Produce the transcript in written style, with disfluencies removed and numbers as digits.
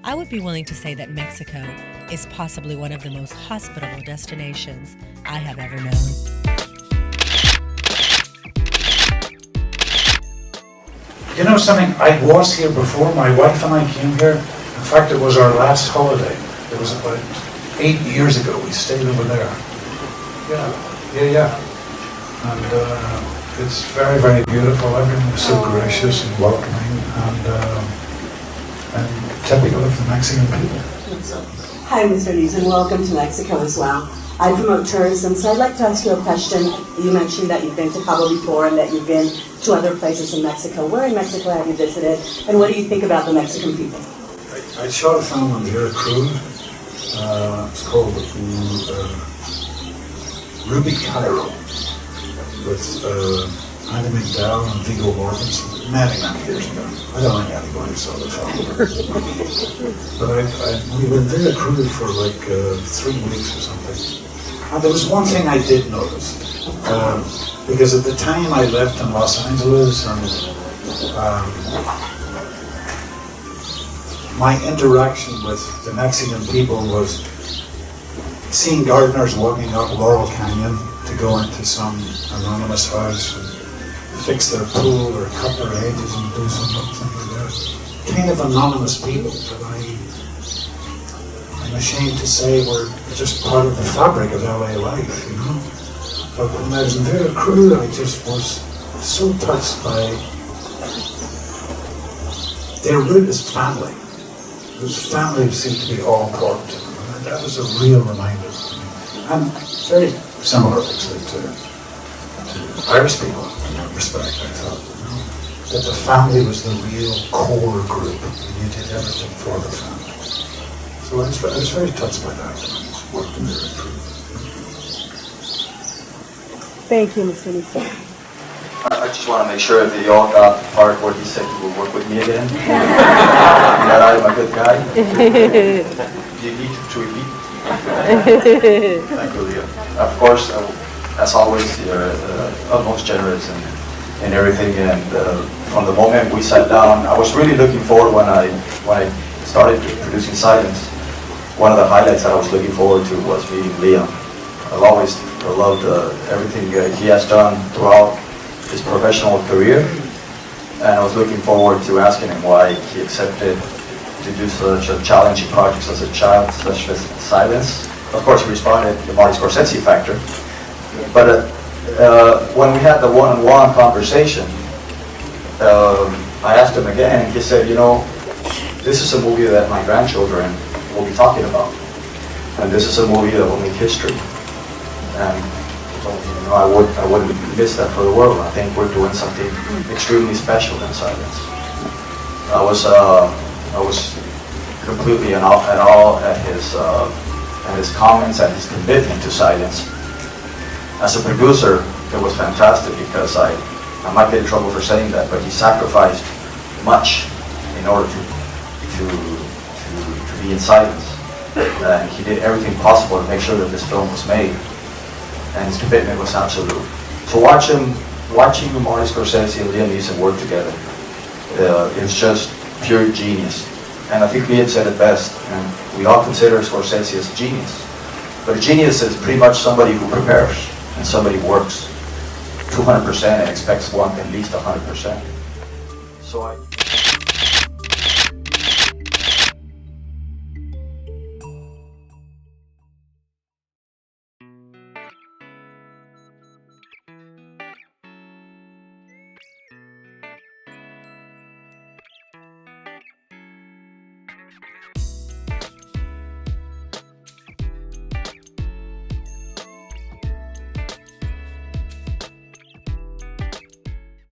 I would be willing to say that Mexico is possibly one of the most hospitable destinations I have ever known. You know something, I was here before, my wife and I came here. In fact, it was our last holiday. It was about 8 years ago, we stayed over there. Yeah. And it's very, very beautiful. Everyone was so gracious and welcoming and typical of the Mexican people. Hi, Mr. Neeson. Welcome to Mexico as well. I promote tourism, so I'd like to ask you a question. You mentioned that you've been to Cabo before and that you've been to other places in Mexico. Where in Mexico have you visited, and what do you think about the Mexican people? I shot a film on Veracruz. It's called Ruby Cairo, with Andy McDowell and Viggo Mortensen many years ago. I don't think anybody saw the film. But we were in Veracruz for like 3 weeks or something. And there was one thing I did notice, because at the time I lived in Los Angeles, and my interaction with the Mexican people was seeing gardeners walking up Laurel Canyon to go into some anonymous house and fix their pool or cut their hedges and do something like that. Kind of anonymous people that I'm ashamed to say were just part of the fabric of LA life, you know. But when I was in Veracruz, I just was so touched by their root is family. This family seemed to be all important to them. And that was a real reminder to me. And very similar, actually, to Irish people in that respect, I thought, you know, that the family was the real core group, and you did everything for the family. So I was very touched by that when I was working there at Peru. Thank you, Mr. Neeson. I just want to make sure that you all got the part where he said he would work with me again. That I am a good guy. You need to repeat. Thank you, Leah. Of course, as always, you're utmost generous in everything. And from the moment we sat down, I was really looking forward when I started producing Silence. One of the highlights that I was looking forward to was meeting Liam. I've always loved everything he has done throughout his professional career, and I was looking forward to asking him why he accepted to do such a challenging project as a child, such as Silence. Of course, he responded the Marty Scorsese factor, but when we had the one-on-one conversation, I asked him again, and he said, you know, this is a movie that my grandchildren will be talking about, and this is a movie that will make history. And you know, I wouldn't miss that for the world. I think we're doing something extremely special in Silence. I was completely in awe at his comments and his commitment to Silence. As a producer, it was fantastic because I might get in trouble for saying that, but he sacrificed much in order to be in Silence. And he did everything possible to make sure that this film was made. And his commitment was absolute. So watching Marty Scorsese and Liam Neeson work together, it's just pure genius. And I think Liam said it best, and we all consider Scorsese as a genius. But a genius is pretty much somebody who prepares, and somebody who works 200% and expects at least 100%. So